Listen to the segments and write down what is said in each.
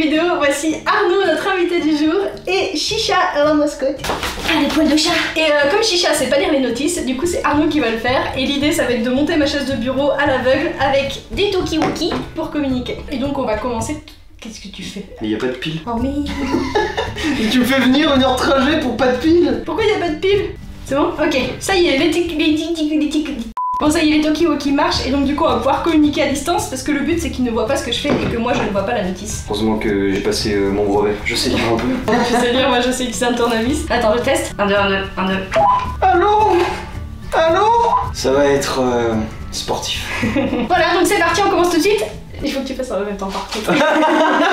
vidéo, voici Arnaud, notre invité du jour, et Chicha, la mascotte. Ah, les poils de chat. Et comme Chicha sait pas lire les notices, du coup c'est Arnaud qui va le faire. Et l'idée ça va être de monter ma chaise de bureau à l'aveugle avec des talkie-walkie pour communiquer. Et donc on va commencer. Qu'est-ce que tu fais? Mais y a pas de pile. Oh mais... Et tu me fais venir 1h de trajet pour pas de pile? Pourquoi y a pas de pile? C'est bon? Ok, ça y est, les bon ça y est, les talkie-walkie marchent et donc du coup on va pouvoir communiquer à distance parce que le but c'est qu'ils ne voient pas ce que je fais et que moi je ne vois pas la notice. Heureusement que j'ai passé mon brevet. Je sais lire un peu. Tu sais lire, moi je sais utiliser un tournevis. Attends, je teste. 1, 2, 1, 2, 1, 2. Allô? Allô? Ça va être sportif. Voilà, donc c'est parti, on commence tout de suite. Il faut que tu fasses ça en même temps par contre.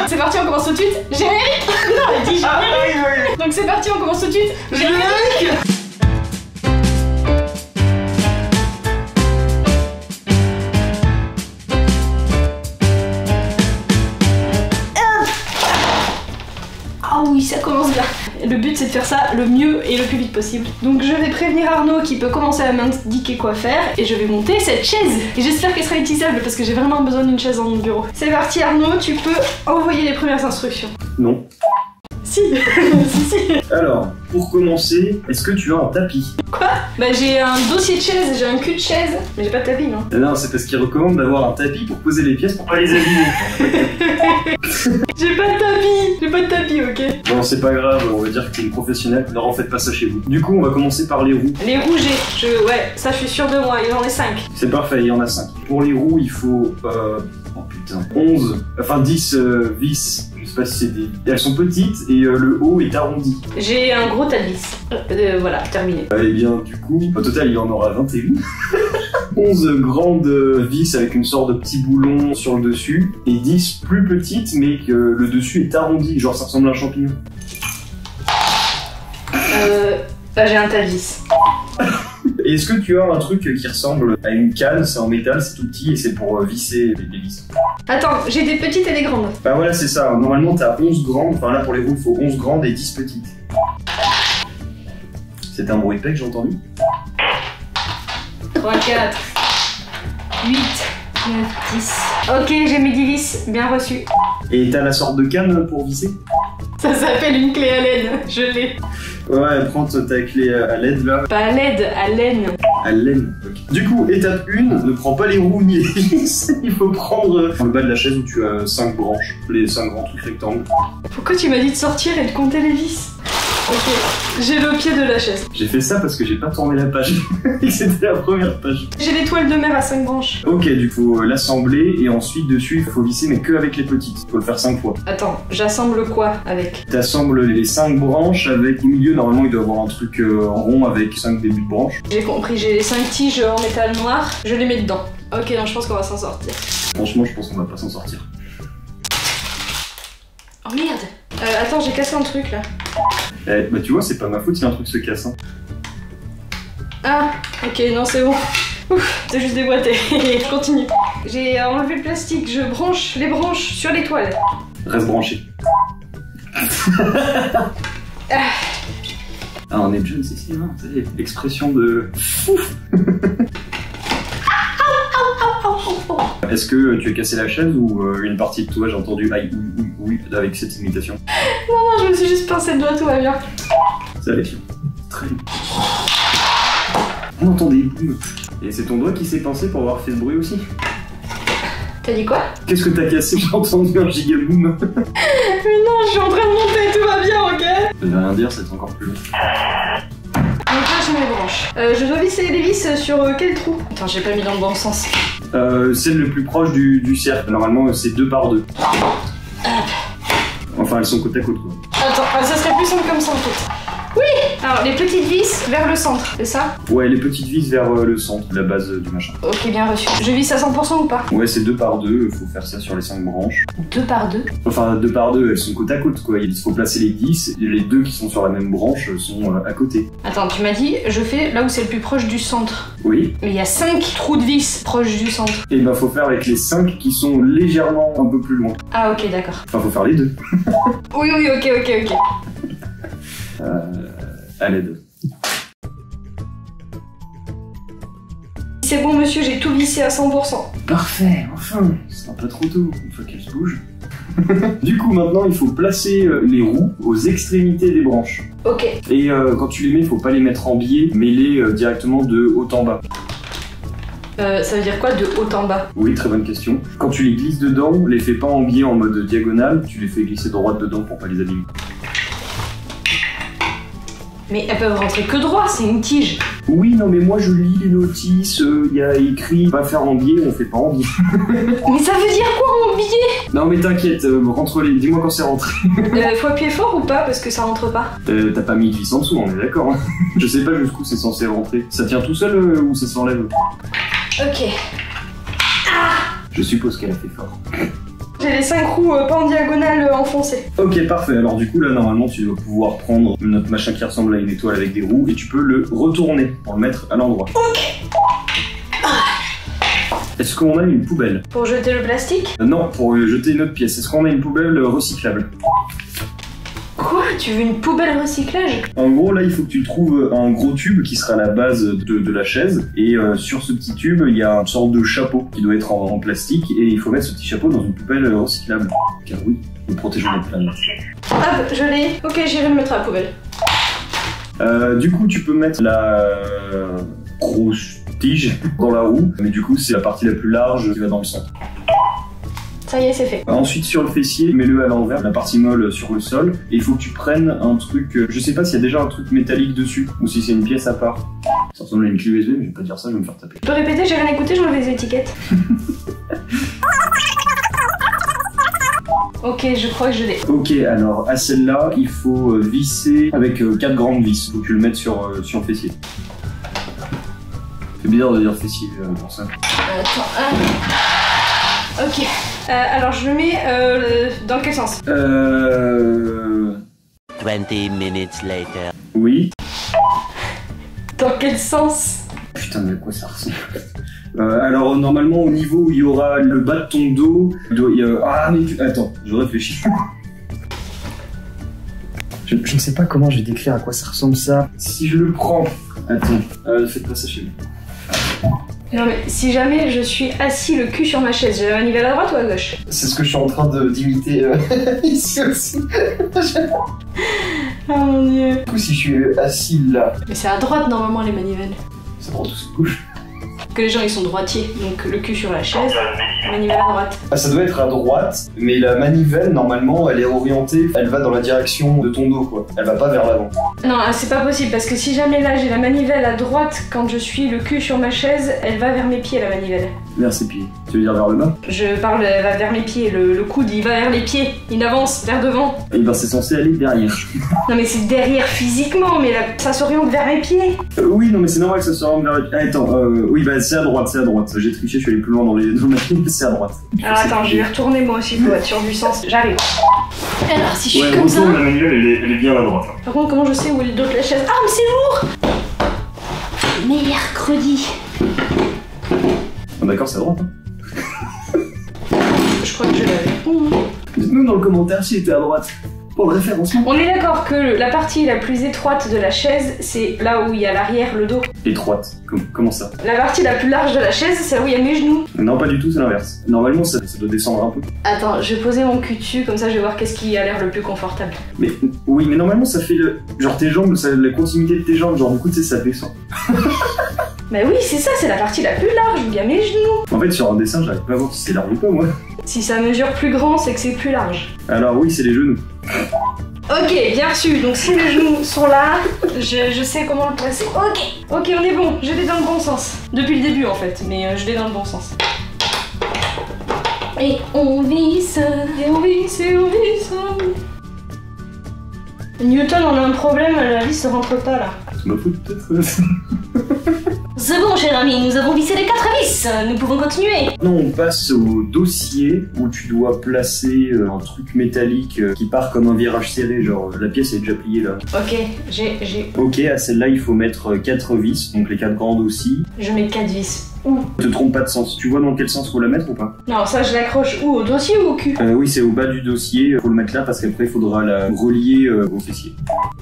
C'est parti, on commence tout de suite. Générique. Non, elle dit générique. Donc c'est parti, on commence tout de suite. Générique. Ah oui, ça commence bien. Le but c'est de faire ça le mieux et le plus vite possible. Donc je vais prévenir Arnaud qui peut commencer à m'indiquer quoi faire et je vais monter cette chaise. Et j'espère qu'elle sera utilisable parce que j'ai vraiment besoin d'une chaise dans mon bureau. C'est parti Arnaud, tu peux envoyer les premières instructions. Non. Si. Si. Alors, pour commencer, est-ce que tu as un tapis? Quoi? Bah j'ai un dossier de chaise, j'ai un cul de chaise, mais j'ai pas de tapis non. Non, c'est parce qu'il recommande d'avoir un tapis pour poser les pièces pour pas les abîmer. J'ai pas de tapis, ok. Bon, c'est pas grave, on va dire que t'es une professionnelle, ne refaites pas ça chez vous. Du coup, on va commencer par les roues. Les roues ouais, ça je suis sûre de moi, il en est 5. C'est parfait, il y en a 5. Pour les roues, il faut, oh putain, 10 vis. Je sais pas si c'est des... Elles sont petites et le haut est arrondi. J'ai un gros tas de vis. Voilà, terminé. Et bien, du coup, au total, il y en aura 21. 11 grandes vis avec une sorte de petit boulon sur le dessus et 10 plus petites mais que le dessus est arrondi, genre ça ressemble à un champignon. Bah j'ai un tas de vis. Et est-ce que tu as un truc qui ressemble à une canne, c'est en métal, c'est tout petit et c'est pour visser les vis? Attends, j'ai des petites et des grandes. Bah voilà, c'est ça. Normalement, t'as 11 grandes, enfin là pour les roues, il faut 11 grandes et 10 petites. C'est un bruit épais que j'ai entendu? 3, 4, 8, 9, 10. Ok, j'ai mes 10 vis, bien reçu. Et t'as la sorte de canne pour visser? Ça s'appelle une clé à laine, je l'ai. Ouais, prends ta clé à LED là. Pas à LED, à laine. À laine, ok. Du coup, étape 1, ne prends pas les roues ni les vis. Il faut prendre le bas de la chaise où tu as 5 branches, les 5 grands trucs rectangles. Pourquoi tu m'as dit de sortir et de compter les vis? Ok, j'ai le pied de la chaise. J'ai fait ça parce que j'ai pas tourné la page. Et c'était la première page. J'ai l'étoile de mer à 5 branches. Ok, du coup, faut l'assembler et ensuite dessus, il faut visser, mais que avec les petites. Il faut le faire 5 fois. Attends, j'assemble quoi avec? T'assembles les 5 branches avec au milieu, normalement, il doit y avoir un truc rond avec 5 débuts de branches. J'ai compris, j'ai les 5 tiges en métal noir, je les mets dedans. Ok, donc je pense qu'on va s'en sortir. Franchement, je pense qu'on va pas s'en sortir. Oh merde! Attends, j'ai cassé un truc là. Bah tu vois, c'est pas ma faute si un truc se casse. Hein. Ah, ok, non, c'est bon. Ouf, c'est juste déboîté. Je continue. J'ai enlevé le plastique, je branche les branches sur l'étoile. Reste branché. Ah, on est jeunes ici, hein, vous savez, l'expression de... Est-ce que tu as cassé la chaise ou une partie de toi, j'ai entendu aïe, oui, avec cette imitation? Non, je me suis juste pincé le doigt, tout va bien. Ça va être long. Très long. On entend des booms. Et c'est ton doigt qui s'est pincé pour avoir fait ce bruit aussi? T'as dit quoi? Qu'est-ce que t'as cassé? J'ai entendu un giga boom. Mais non, je suis en train de monter, tout va bien, ok? Ça veut rien dire, c'est encore plus long. Donc là, j'ai mes branches. Je dois visser les vis sur quel trou? Attends, j'ai pas mis dans le bon sens. Celle le plus proche du cercle. Normalement, c'est 2 par 2. Enfin, elles sont côte à côte, quoi. Attends, ça serait plus simple comme ça, en fait. Oui! Alors, les petites vis vers le centre, c'est ça? Ouais, les petites vis vers le centre, la base du machin. Ok, bien reçu. Je visse à 100% ou pas? Ouais, c'est 2 par 2, faut faire ça sur les 5 branches. 2 par 2? Enfin, 2 par 2, elles sont côte à côte, quoi. Il faut placer les 10, et les 2 qui sont sur la même branche sont à côté. Attends, tu m'as dit, je fais là où c'est le plus proche du centre. Oui. Mais il y a 5 trous de vis proches du centre. Et ben, faut faire avec les 5 qui sont légèrement un peu plus loin. Ah, ok, d'accord. Enfin, faut faire les 2. Oui, ok. À l'aide. C'est bon, monsieur, j'ai tout vissé à 100%. Parfait, enfin, ce sera pas trop tôt, une fois qu'elle se bouge. Du coup, maintenant, il faut placer les roues aux extrémités des branches. Ok. Et quand tu les mets, il faut pas les mettre en biais, mais les directement de haut en bas. Ça veut dire quoi de haut en bas? Oui, très bonne question. Quand tu les glisses dedans, les fais pas en biais en mode diagonale, tu les fais glisser droite dedans pour pas les abîmer. Mais elles peuvent rentrer que droit, c'est une tige. Oui, non, mais moi je lis les notices, il y a écrit pas faire en biais, on fait pas en biais. Mais ça veut dire quoi en biais? Non, mais t'inquiète, rentre-les, dis-moi quand c'est rentré. Faut appuyer fort ou pas parce que ça rentre pas? T'as pas mis de vis en dessous, on est d'accord. Je sais pas jusqu'où c'est censé rentrer. Ça tient tout seul ou ça s'enlève? Ok. Je suppose qu'elle a fait fort. J'ai les 5 roues pas en diagonale enfoncées. Ok, parfait. Alors du coup, là, normalement, tu dois pouvoir prendre notre machin qui ressemble à une étoile avec des roues et tu peux le retourner pour le mettre à l'endroit. Ok. Est-ce qu'on a une poubelle? Pour jeter le plastique? Non, pour jeter une autre pièce. Est-ce qu'on a une poubelle recyclable? Quoi? Tu veux une poubelle recyclage? En gros, là, il faut que tu trouves un gros tube qui sera la base de la chaise. Et sur ce petit tube, il y a une sorte de chapeau qui doit être en plastique. Et il faut mettre ce petit chapeau dans une poubelle recyclable. Car oui, nous protégeons notre planète. Hop, je l'ai. Ok, j'irai le mettre à la poubelle. Du coup, tu peux mettre la grosse tige dans la roue. Mais du coup, c'est la partie la plus large qui va dans le centre. Ça y est, c'est fait. Ensuite, sur le fessier, mets-le à l'envers, la partie molle sur le sol. Et il faut que tu prennes un truc, je sais pas s'il y a déjà un truc métallique dessus, ou si c'est une pièce à part. Ça ressemble à une clé USB, mais je vais pas dire ça, je vais me faire taper. Tu peux répéter, j'ai rien écouté, j'enlève les étiquettes. Ok, je crois que je l'ai. Ok, alors à celle-là, il faut visser avec 4 grandes vis. Faut que tu le mettes sur le fessier. C'est bizarre de dire fessier pour ça. Attends, ok. Alors je le mets dans quel sens? 20 minutes later. Oui. Dans quel sens? Putain, mais à quoi ça ressemble? Alors normalement au niveau où il y aura le bas de ton dos, ah mais attends, je réfléchis. Je ne sais pas comment je vais décrire à quoi ça ressemble ça. Si je le prends, attends, faites pas ça chez moi. Non mais si jamais je suis assis le cul sur ma chaise, j'ai la manivelle à droite ou à gauche? C'est ce que je suis en train d'imiter ici aussi. Oh mon dieu. Du coup si je suis assis là, Mais c'est à droite normalement les manivelles. ça prend tout ce gauche. Que les gens ils sont droitiers, donc le cul sur la chaise, manivelle à droite. Ah, ça doit être à droite, mais la manivelle normalement elle est orientée, elle va dans la direction de ton dos quoi. Elle va pas vers l'avant. Non, c'est pas possible parce que si jamais là j'ai la manivelle à droite quand je suis le cul sur ma chaise, elle va vers mes pieds la manivelle. Vers ses pieds. Tu veux dire vers le bas? Je parle, elle va vers mes pieds, le coude il va vers les pieds, il avance vers devant. Et ben c'est censé aller derrière. Non mais c'est derrière physiquement, mais là, ça s'oriente vers mes pieds. Oui, non mais c'est normal que ça se rende vers les pieds. Ah, attends, oui bah c'est à droite, c'est à droite. J'ai triché, je suis allé plus loin dans ma ligne, c'est à droite. Alors attends, je vais retourner moi aussi pour être sûr du sens. J'arrive. Alors si je suis Ouais, comme ça... la manivelle elle est bien à droite. Par contre comment je sais où est le dos de la chaise? Ah mais c'est lourd! Mercredi. Ah, d'accord, c'est à droite. Je crois que je l'avais. Dites-nous dans le commentaire si était à droite. Pour le référencement. On est d'accord que la partie la plus étroite de la chaise, c'est là où il y a l'arrière, le dos. Étroite. Comment ça? La partie la plus large de la chaise, c'est là où il y a mes genoux. Non, pas du tout, c'est l'inverse. Normalement, ça doit descendre un peu. Attends, je vais poser mon cul dessus, comme ça je vais voir qu'est-ce qui a l'air le plus confortable. Mais oui, mais normalement, ça fait genre tes jambes, la continuité de tes jambes, genre du coup, tu sais, ça descend. Bah oui, c'est ça, c'est la partie la plus large où il y a mes genoux. En fait, sur un dessin, j'arrive pas à voir si c'est large ou pas, moi. Si ça mesure plus grand, c'est que c'est plus large. Alors oui, c'est les genoux. Ok, bien reçu. Donc si mes genoux sont là, je sais comment le placer. Ok, ok, on est bon. Je l'ai dans le bon sens. Depuis le début en fait, mais je l'ai dans le bon sens. Et on visse, et on visse, et on visse. Newton, on a un problème, la vis ne rentre pas là. C'est ma faute peut-être. C'est bon, cher ami, nous avons vissé les 4 vis. Nous pouvons continuer. Non, on passe au dossier où tu dois placer un truc métallique qui part comme un virage serré, genre la pièce est déjà pliée là. Ok, j'ai... Ok, à celle-là, il faut mettre 4 vis, donc les 4 grandes aussi. Je mets 4 vis. Où? Te trompe pas de sens. Tu vois dans quel sens faut la mettre ou pas? Non, ça je l'accroche où? Au dossier ou au cul? Oui, c'est au bas du dossier. Faut le mettre là parce qu'après il faudra la relier au fessier.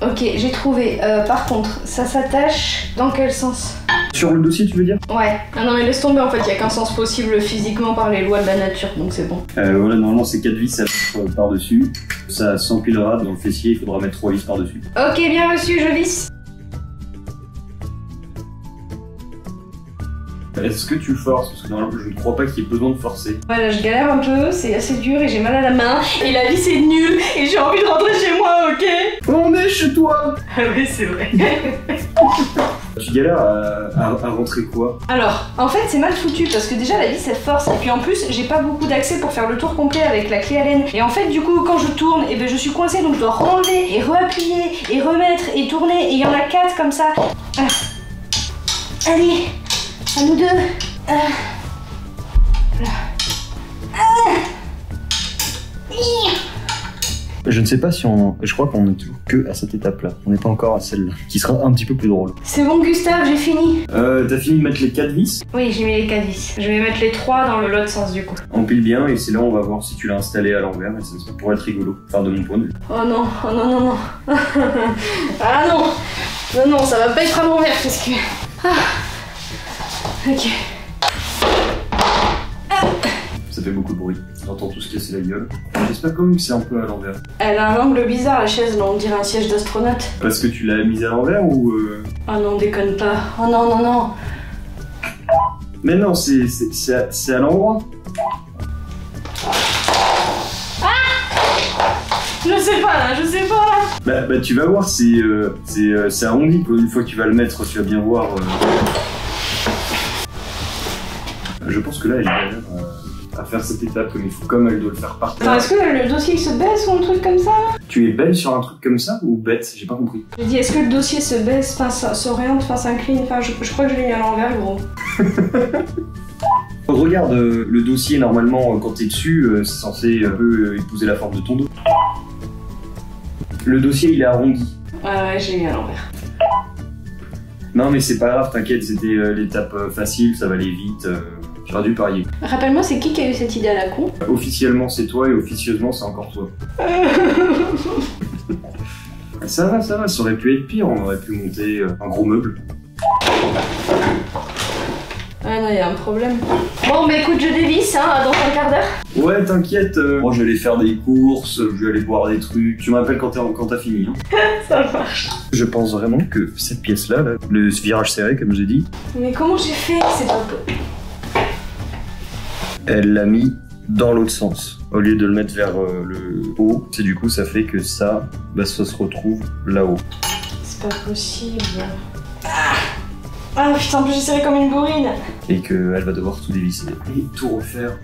Ok, j'ai trouvé. Par contre, ça s'attache dans quel sens? Sur le dossier, tu veux dire? Ouais. Ah non mais laisse tomber, en fait, il y a qu'un sens possible physiquement par les lois de la nature, donc c'est bon. Voilà, normalement c'est 4 vis à mettre par-dessus. Ça s'empilera dans le fessier, il faudra mettre 3 vis par-dessus. Ok, bien reçu, je visse. Est-ce que tu forces? Parce que normalement je ne crois pas qu'il y ait besoin de forcer. Voilà, je galère un peu, c'est assez dur et j'ai mal à la main. Et la vie c'est nul et j'ai envie de rentrer chez moi, ok? On est chez toi! Ah oui, c'est vrai. Tu galères à rentrer quoi? Alors, en fait c'est mal foutu parce que déjà la vis elle force et puis en plus j'ai pas beaucoup d'accès pour faire le tour complet avec la clé Allen. Et en fait du coup quand je tourne, et ben je suis coincée donc je dois enlever et reappuyer et remettre et tourner et il y en a 4 comme ça. Ah. Allez, à nous deux. Voilà. Je ne sais pas si on... Je crois qu'on est toujours que à cette étape-là. On n'est pas encore à celle-là, qui sera un petit peu plus drôle. C'est bon Gustave, j'ai fini. T'as fini de mettre les 4 vis? Oui, j'ai mis les 4 vis. Je vais mettre les 3 dans l'autre sens du coup. Empile bien et c'est là on va voir si tu l'as installé à l'envers et ça pourrait être rigolo. Enfin de mon point de vue. Oh non, oh non, non, non. Ah non. Non, non, ça va pas être à l'envers parce que... Ah. Ok. Ça fait beaucoup de bruit. J'entends tout se casser la gueule. J'espère quand même que c'est un peu à l'envers. Elle a un angle bizarre la chaise, là, on dirait un siège d'astronaute. Parce que tu l'as mise à l'envers ou Ah non, déconne pas. Oh non, non, non. Mais non, c'est à l'endroit. Je sais pas là, je sais pas là. Bah tu vas voir, c'est arrondi. Une fois que tu vas le mettre, tu vas bien voir. Je pense que là, elle galère à faire cette étape comme elle doit le faire par terre. Est-ce que le dossier il se baisse ou un truc comme ça là? Tu es belle sur un truc comme ça ou bête? J'ai pas compris. Je dis, est-ce que le dossier se baisse, enfin s'oriente, enfin s'incline, enfin je crois que je l'ai mis à l'envers gros. Regarde, le dossier normalement quand t'es dessus, c'est censé un peu épouser la forme de ton dos. Le dossier il est arrondi. Ouais, je l'ai mis à l'envers. Non mais c'est pas grave, t'inquiète, c'était l'étape facile, ça va aller vite. J'aurais dû parier. Rappelle-moi, c'est qui a eu cette idée à la con? Officiellement c'est toi et officieusement c'est encore toi. Ça va, ça aurait pu être pire, on aurait pu monter un gros meuble. Ah non, il y a un problème. Bon, bah écoute, je dévisse, hein, dans un quart d'heure. Ouais, t'inquiète, moi je vais aller faire des courses, je vais aller boire des trucs. Tu m'appelles quand t'as fini. Hein. Ça marche. Je pense vraiment que cette pièce-là, là, le virage serré, comme j'ai dit... Mais comment j'ai fait? C'est pas possible. Elle l'a mis dans l'autre sens. Au lieu de le mettre vers le haut, c'est du coup ça fait que ça se retrouve là-haut. C'est pas possible. Ah putain, en plus j'ai serré comme une bourrine. Et qu'elle va devoir tout dévisser et tout refaire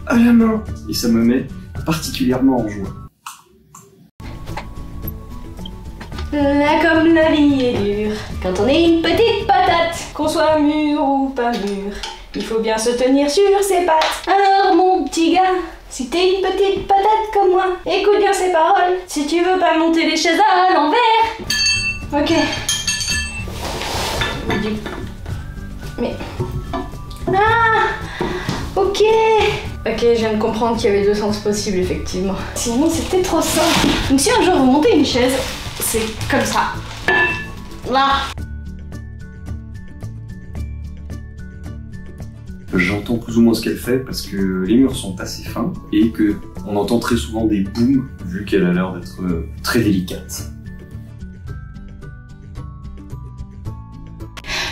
à la main. Et ça me met particulièrement en joie. Là comme la vie est dure, quand on est une petite patate, qu'on soit mûr ou pas mûr, il faut bien se tenir sur ses pattes. Alors mon petit gars, si t'es une petite patate comme moi, écoute bien ces paroles. Si tu veux pas monter les chaises à l'envers. Ok. Mais... Ah. Ok. Ok, je viens de comprendre qu'il y avait 2 sens possibles, effectivement. Sinon, c'était trop simple. Donc si un jour vous montez une chaise, c'est comme ça. Là. J'entends plus ou moins ce qu'elle fait parce que les murs sont assez fins et que on entend très souvent des booms vu qu'elle a l'air d'être très délicate.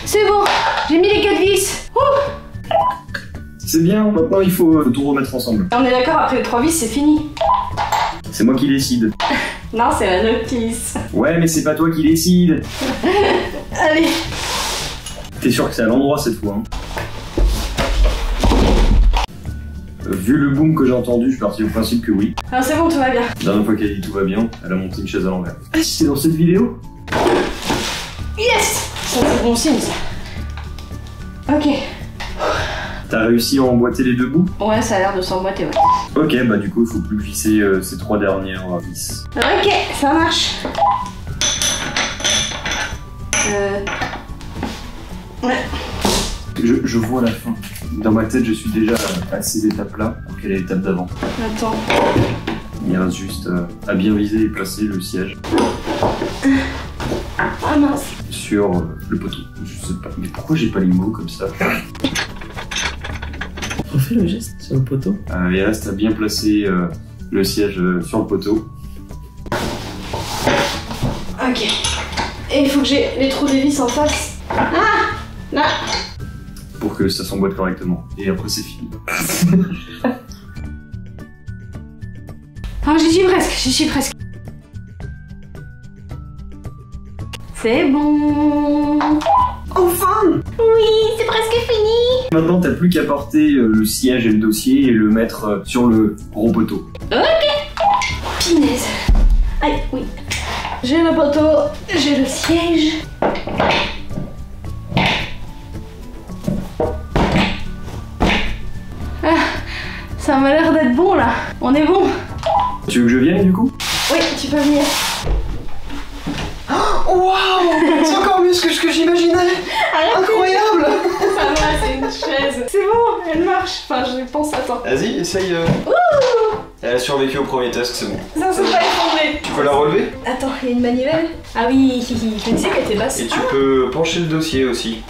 C'est bon, j'ai mis les 4 vis. Ouh. C'est bien, maintenant il faut tout remettre ensemble. On est d'accord, après les 3 vis, c'est fini. C'est moi qui décide. Non, c'est la notice. Ouais, mais c'est pas toi qui décide. Allez. T'es sûr que c'est à l'endroit cette fois, hein? Vu le boom que j'ai entendu, je suis parti au principe que oui. Ah, c'est bon, tout va bien. La dernière fois qu'elle dit tout va bien, elle a monté une chaise à l'envers. Ah, c'est dans cette vidéo? Yes. Ça, c'est bon signe, ça. Ok. T'as réussi à emboîter les 2 bouts? Ouais, ça a l'air de s'emboîter, ouais. Ok, bah du coup, il faut plus visser ces 3 dernières vis. Ok, ça marche. Ouais. Je vois la fin. Dans ma tête, je suis déjà à ces étapes-là, alors qu'elle est l'étape d'avant. Attends. Il reste juste à bien viser et placer le siège. Ah mince. sur le poteau. Je sais pas, mais pourquoi j'ai pas les mots comme ça? Refais le geste sur le poteau. Et là, t'as bien placé le siège sur le poteau. Ok. Et il faut que j'ai les trous des vis en face. Ah! Là! Pour que ça s'emboîte correctement. Et après, c'est fini. Ah, j'y suis presque. C'est bon. Enfin! Oui, c'est presque fini. Maintenant, t'as plus qu'à porter le siège et le dossier et le mettre sur le gros poteau. Pinaise. Aïe, oui. J'ai le poteau, j'ai le siège. Ah, ça m'a l'air d'être bon là. On est bon. Tu veux que je vienne du coup? Oui, tu peux venir. Waouh! C'est encore mieux que ce que j'imaginais! Incroyable! Ça va, c'est une chaise. C'est bon, elle marche. Enfin, je pense, attends. Vas-y, essaye. Elle a survécu au premier test, c'est bon. Ça s'est pas effondré. Tu peux la relever? Attends, il y a une manivelle. Ah oui, je me disais qu'elle était basse. Et tu peux pencher le dossier aussi.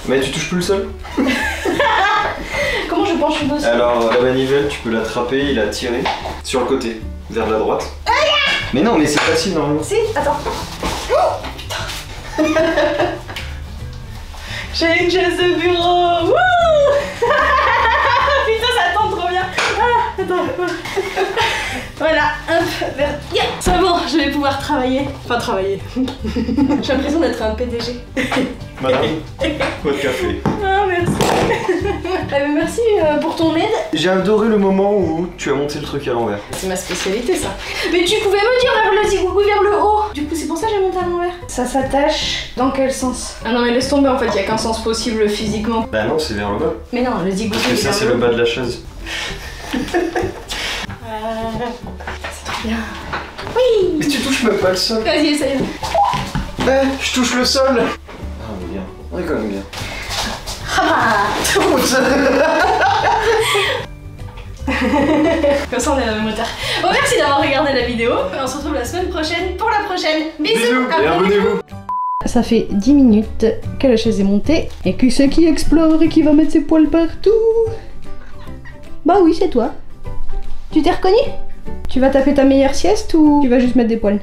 Mais tu touches plus le sol? Comment je penche le dossier? Alors, la manivelle, tu peux l'attraper et la tirer sur le côté, vers la droite. Mais non, mais c'est facile normalement. Si, attends. Oh, putain. J'ai une chaise de bureau. Wouh. Putain, ça tombe trop bien. Ah, attends. Voilà, hop, vers... Yeah. C'est bon, je vais pouvoir travailler. Enfin, travailler. J'ai l'impression d'être un PDG. Madame, votre café. Ah, merci. Merci pour ton aide. J'ai adoré le moment où tu as monté le truc à l'envers. C'est ma spécialité, ça. Mais tu pouvais me dire vers le zigouigou vers le haut. Du coup, c'est pour ça que j'ai monté à l'envers. Ça s'attache dans quel sens? Ah non, mais laisse tomber, en fait, il y a qu'un sens possible physiquement. Bah non, c'est vers le bas. Mais non, le zigouigou. Parce que ça, c'est le bas de la chaise. C'est trop bien. Oui. Mais tu touches même pas le sol. Vas-y, essaye. Je touche le sol. Ah, on est bien. On est quand même bien. Ah. Comme ça, on est dans le même hauteur. Bon, merci d'avoir regardé la vidéo. On se retrouve la semaine prochaine pour la prochaine. Bisous, et abonnez-vous. Ça fait 10 minutes que la chaise est montée. Et qui c'est qui explore et qui va mettre ses poils partout? Bah oui, c'est toi. Tu t'es reconnu? Tu vas taper ta meilleure sieste ou tu vas juste mettre des poils?